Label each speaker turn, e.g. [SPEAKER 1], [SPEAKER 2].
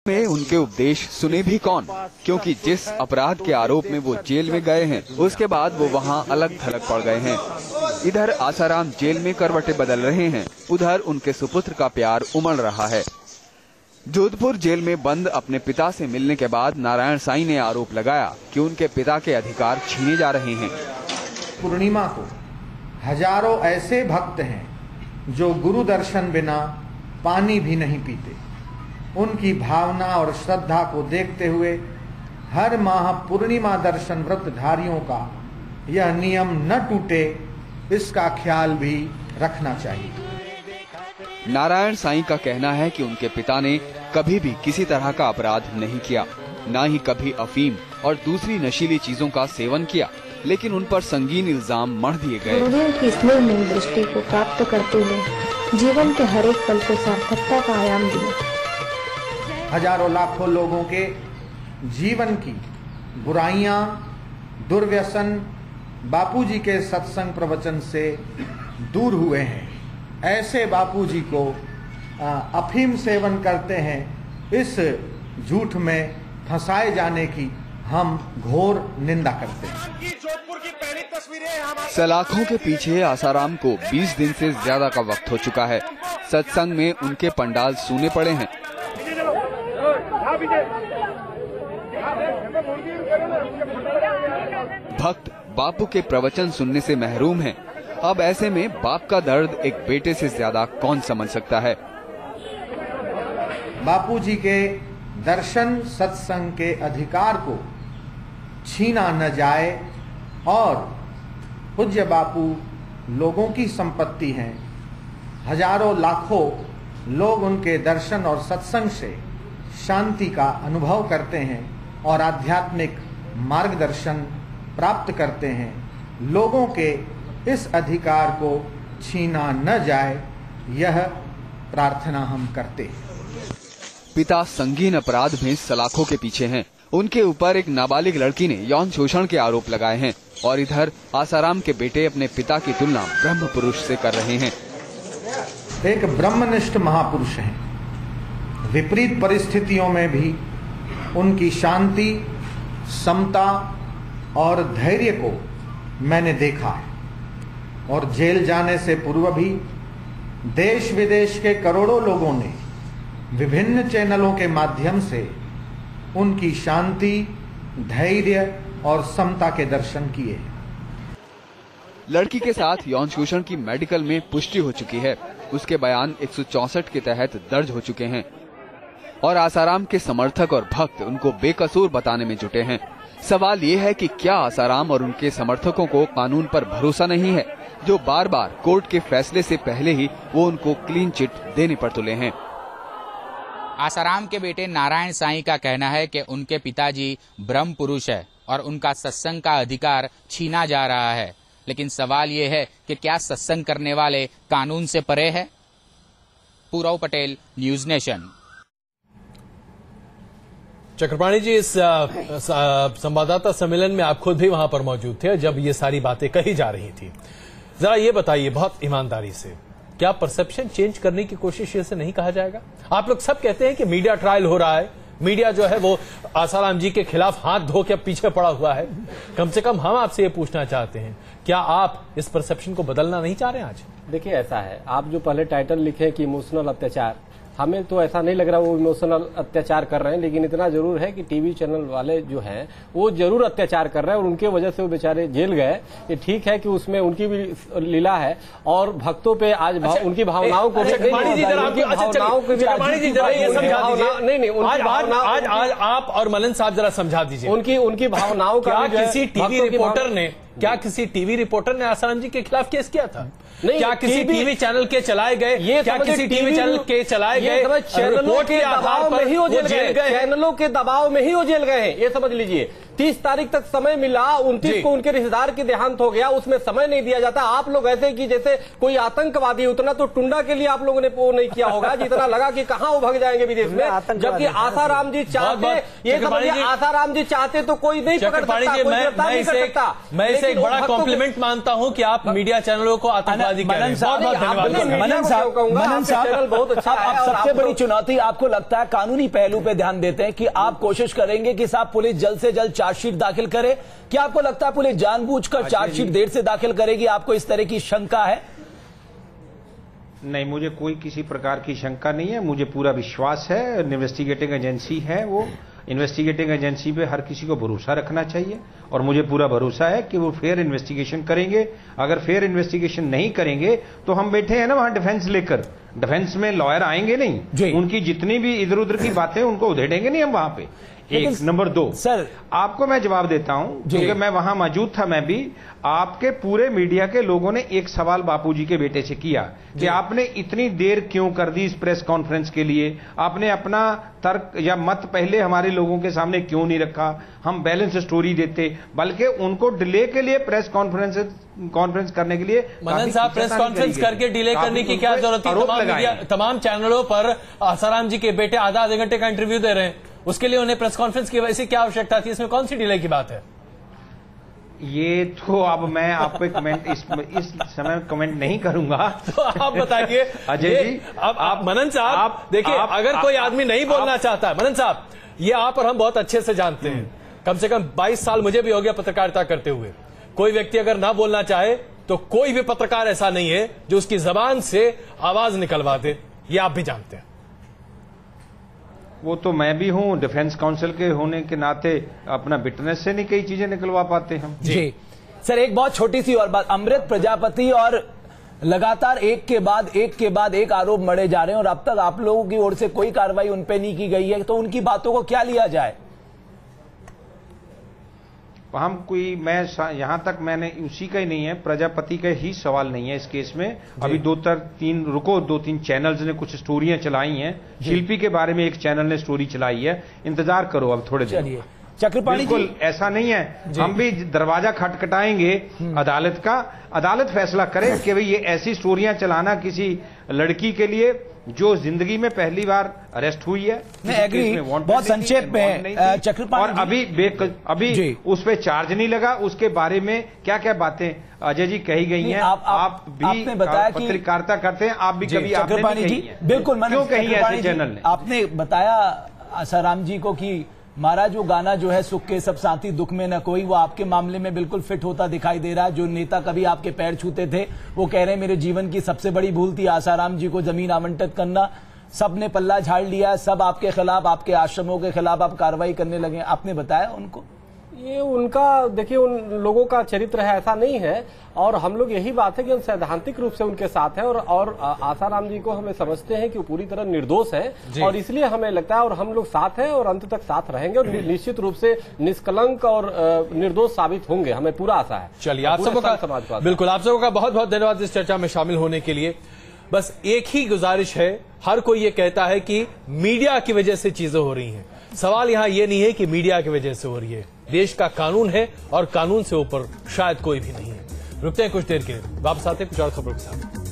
[SPEAKER 1] में उनके उपदेश सुने भी कौन, क्योंकि जिस अपराध के आरोप में वो जेल में गए हैं उसके बाद वो वहाँ अलग थलग पड़ गए हैं। इधर आसाराम जेल में करवटें बदल रहे हैं, उधर उनके सुपुत्र का प्यार उमड़ रहा है। जोधपुर जेल में बंद अपने पिता से मिलने के बाद नारायण साईं ने आरोप लगाया कि उनके पिता के अधिकार छीने जा रहे हैं।
[SPEAKER 2] पूर्णिमा को हजारों ऐसे भक्त हैं जो गुरु दर्शन बिना पानी भी नहीं पीते। उनकी भावना और श्रद्धा को देखते हुए हर माह पूर्णिमा दर्शन व्रतधारियों का यह नियम न टूटे, इसका ख्याल भी रखना चाहिए।
[SPEAKER 1] नारायण साईं का कहना है कि उनके पिता ने कभी भी किसी तरह का अपराध नहीं किया, न ही कभी अफीम और दूसरी नशीली चीजों का सेवन किया, लेकिन उन पर संगीन इल्जाम मढ़ दिए गए।
[SPEAKER 3] गुरुदेव की स्नेह दृष्टि को प्राप्त करते हुए जीवन के हर एक पल को सार्थकता का आयाम दिया।
[SPEAKER 2] हजारों लाखों लोगों के जीवन की बुराइयां, दुर्व्यसन बापूजी के सत्संग प्रवचन से दूर हुए हैं। ऐसे बापूजी को अफीम सेवन करते हैं, इस झूठ में फंसाए जाने की हम घोर निंदा करते हैं।
[SPEAKER 1] सलाखों के पीछे आसाराम को 20 दिन से ज्यादा का वक्त हो चुका है। सत्संग में उनके पंडाल सूने पड़े हैं। भक्त बापू के प्रवचन सुनने से महरूम हैं। अब ऐसे में बाप का दर्द एक बेटे से ज्यादा कौन समझ सकता है।
[SPEAKER 2] बापूजी के दर्शन सत्संग के अधिकार को छीना न जाए और पूज्य बापू लोगों की संपत्ति हैं। हजारों लाखों लोग उनके दर्शन और सत्संग से शांति का अनुभव करते हैं और आध्यात्मिक मार्गदर्शन प्राप्त करते हैं। लोगों के इस अधिकार को छीना न जाए, यह प्रार्थना हम करते हैं।
[SPEAKER 1] पिता संगीन अपराध में सलाखों के पीछे हैं। उनके ऊपर एक नाबालिग लड़की ने यौन शोषण के आरोप लगाए हैं और इधर आसाराम के बेटे अपने पिता की तुलना ब्रह्म पुरुष से कर रहे हैं।
[SPEAKER 2] एक ब्रह्मनिष्ठ महापुरुष हैं। विपरीत परिस्थितियों में भी उनकी शांति, समता और धैर्य को मैंने देखा है और जेल जाने से पूर्व भी देश विदेश के करोड़ों लोगों ने विभिन्न चैनलों के माध्यम से उनकी शांति, धैर्य और समता के दर्शन किए।
[SPEAKER 1] लड़की के साथ यौन शोषण की मेडिकल में पुष्टि हो चुकी है। उसके बयान 164 के तहत दर्ज हो चुके हैं और आसाराम के समर्थक और भक्त उनको बेकसूर बताने में जुटे हैं। सवाल ये है कि क्या आसाराम और उनके समर्थकों को कानून पर भरोसा नहीं है, जो बार बार कोर्ट के फैसले से पहले ही वो उनको क्लीन चिट देने पर तुले हैं।
[SPEAKER 4] आसाराम के बेटे नारायण साईं का कहना है कि उनके पिताजी ब्रह्म पुरुष है और उनका सत्संग का अधिकार छीना जा रहा है। लेकिन सवाल ये है कि क्या सत्संग करने वाले कानून से परे है? पूरव पटेल, न्यूज नेशन।
[SPEAKER 5] चक्रपाणी जी, इस संवाददाता सम्मेलन में आप खुद भी वहां पर मौजूद थे जब ये सारी बातें कही जा रही थी। जरा ये बताइए बहुत ईमानदारी से, क्या परसेप्शन चेंज करने की कोशिश इससे नहीं कहा जाएगा? आप लोग सब कहते हैं कि मीडिया ट्रायल हो रहा है, मीडिया जो है वो आसाराम जी के खिलाफ हाथ धो के पीछे पड़ा हुआ है। कम से कम हम आपसे ये पूछना चाहते हैं, क्या आप इस परसेप्शन को बदलना नहीं चाह रहे हैं आज?
[SPEAKER 6] देखिए, ऐसा है, आप जो पहले टाइटल लिखे कि इमोशनल अत्याचार, हमें तो ऐसा नहीं लग रहा वो इमोशनल अत्याचार कर रहे हैं, लेकिन इतना जरूर है कि टीवी चैनल वाले जो हैं वो जरूर अत्याचार कर रहे हैं और उनके वजह से वो बेचारे जेल गए। ये ठीक है कि उसमें उनकी भी लीला है और भक्तों पे आज उनकी भावनाओं को
[SPEAKER 5] आज आप और मलन साहब जरा समझा दीजिए
[SPEAKER 6] उनकी भावनाओं का।
[SPEAKER 5] क्या किसी टीवी रिपोर्टर ने आसाराम जी के खिलाफ केस किया था? क्या किसी टीवी चैनल के चलाए गए
[SPEAKER 6] चैनलों के दबाव में ही वो जेल गए, चैनलों के दबाव में ही वो जेल गए हैं, ये समझ लीजिए। 30 तारीख तक समय मिला, 29 को उनके रिश्तेदार की देहांत हो गया, उसमें समय नहीं दिया जाता। आप लोग ऐसे कि जैसे कोई आतंकवादी, उतना तो टुंडा के लिए आप लोगों ने वो नहीं किया होगा जितना लगा कि कहां वो भाग जाएंगे विदेश में। जबकि आसाराम जी चाहते, ये समझिए आसाराम जी चाहते तो कोई नहीं पकड़ सकता, कोई गिरफ्तार नहीं कर सकता।
[SPEAKER 5] मैं इसे एक बड़ा कॉम्प्लीमेंट मानता हूं कि आप मीडिया चैनलों को आतंकवादी कह रहे हैं। बहुत बहुत धन्यवाद
[SPEAKER 6] मनन साहब, बहुत अच्छा है।
[SPEAKER 7] अब सबसे बड़ी चुनौती आपको लगता है कानूनी पहलू पे ध्यान देते हैं कि आप कोशिश करेंगे कि साहब पुलिस जल्द से जल्द चार्जशीट दाखिल करे। क्या आपको लगता है पुलिस जानबूझकर चार्जशीट देर से दाखिल करेगी? आपको इस तरह की शंका है?
[SPEAKER 8] नहीं, मुझे कोई किसी प्रकार की शंका नहीं है। मुझे पूरा विश्वास है, इन्वेस्टिगेटिंग एजेंसी है, वो इन्वेस्टिगेटिंग एजेंसी पे हर किसी को भरोसा रखना चाहिए और मुझे पूरा भरोसा है कि वो फेयर इन्वेस्टिगेशन करेंगे। अगर फेयर इन्वेस्टिगेशन नहीं करेंगे तो हम बैठे हैं ना वहां डिफेंस लेकर, डिफेंस में लॉयर आएंगे नहीं, उनकी जितनी भी इधर उधर की बातें उनको उधेड़ेंगे नहीं हम वहां पे। एक नंबर 2
[SPEAKER 7] सर,
[SPEAKER 8] आपको मैं जवाब देता हूं क्योंकि मैं वहां मौजूद था। मैं भी, आपके पूरे मीडिया के लोगों ने एक सवाल बापूजी के बेटे से किया कि आपने इतनी देर क्यों कर दी इस प्रेस कॉन्फ्रेंस के लिए, आपने अपना तर्क या मत पहले हमारे लोगों के सामने क्यों नहीं रखा, हम बैलेंस स्टोरी देते, बल्कि उनको डिले के लिए प्रेस कॉन्फ्रेंस करने के लिए।
[SPEAKER 5] मनन साहब, प्रेस कॉन्फ्रेंस करके डिले करने की क्या जरूरत थी? तमाम चैनलों पर आसाराम जी के बेटे आधे घंटे का इंटरव्यू दे रहे हैं, उसके लिए उन्हें प्रेस कॉन्फ्रेंस की वजह से क्या आवश्यकता थी? इसमें कौन सी डिले की बात है?
[SPEAKER 8] ये तो अब मैं आप पे कमेंट इस समय कमेंट नहीं करूंगा।
[SPEAKER 5] तो आप बताइए
[SPEAKER 8] अजय जी।
[SPEAKER 5] अब आप मनन साहब देखिए, अगर कोई आदमी नहीं बोलना चाहता है, मनन साहब ये आप और हम बहुत अच्छे से जानते हैं, कम से कम 22 साल मुझे भी हो गया पत्रकारिता करते हुए। कोई व्यक्ति अगर ना बोलना चाहे तो कोई भी पत्रकार ऐसा नहीं है जो उसकी जबान से आवाज निकलवा दे, ये आप भी जानते हैं।
[SPEAKER 8] वो तो मैं भी हूं, डिफेंस काउंसिल के होने के नाते अपना विटनेस से नहीं कई चीजें निकलवा पाते हम।
[SPEAKER 7] जी सर, एक बहुत छोटी सी और बात, अमृत प्रजापति और लगातार एक के बाद एक आरोप मढ़े जा रहे हैं और अब तक आप लोगों की ओर से कोई कार्रवाई उन पे नहीं की गई है, तो उनकी बातों को क्या लिया जाए?
[SPEAKER 8] हम कोई, मैं यहां तक मैंने उसी का ही नहीं है, प्रजापति का ही सवाल नहीं है इस केस में। अभी 2-3 चैनल्स ने कुछ स्टोरियां चलाई हैं, शिल्पी के बारे में एक चैनल ने स्टोरी चलाई है, इंतजार करो अब थोड़े दिन।
[SPEAKER 7] चक्रपाणी
[SPEAKER 8] बिल्कुल ऐसा नहीं है, हम भी दरवाजा खटखटाएंगे अदालत का, अदालत फैसला करे कि भाई ये ऐसी स्टोरियां चलाना किसी लड़की के लिए जो जिंदगी में पहली बार अरेस्ट हुई है,
[SPEAKER 7] मैं एग्री, बहुत संक्षेप में चक्रपाणी,
[SPEAKER 8] और अभी उस पे चार्ज नहीं लगा, उसके बारे में क्या क्या बातें अजय जी कही गई हैं। आप भी पत्रकारिता करते हैं, आप भी कभी
[SPEAKER 7] चक्रपाणी जी बिल्कुल
[SPEAKER 8] क्यों कही ऐसे चैनल ने?
[SPEAKER 7] आपने बताया आसाराम जी को कि महाराज जो गाना जो है सुख के सब साथी दुख में न कोई, वो आपके मामले में बिल्कुल फिट होता दिखाई दे रहा है। जो नेता कभी आपके पैर छूते थे वो कह रहे हैं मेरे जीवन की सबसे बड़ी भूल थी आसाराम जी को जमीन आवंटित करना, सब ने पल्ला झाड़ लिया, सब आपके खिलाफ, आपके आश्रमों के खिलाफ आप कार्रवाई करने लगे। आपने बताया उनको?
[SPEAKER 6] ये उनका, देखिए उन लोगों का चरित्र है, ऐसा नहीं है। और हम लोग यही बात है कि हम सैद्धांतिक रूप से उनके साथ हैं और आसाराम जी को हमें समझते हैं कि वो पूरी तरह निर्दोष हैं और इसलिए हमें लगता है, और हम लोग साथ हैं और अंत तक साथ रहेंगे और निश्चित रूप से निष्कलंक और निर्दोष साबित होंगे, हमें पूरा आशा है।
[SPEAKER 5] चलिए, आप सबों का बिल्कुल, आप सबों का बहुत बहुत धन्यवाद इस चर्चा में शामिल होने के लिए। बस एक ही गुजारिश है, हर कोई ये कहता है कि मीडिया की वजह से चीजें हो रही हैं। सवाल यहां ये नहीं है कि मीडिया की वजह से हो रही है, देश का कानून है और कानून से ऊपर शायद कोई भी नहीं है। रुकते हैं कुछ देर के लिए, वापस आते हैं कुछ और खबरों के साथ।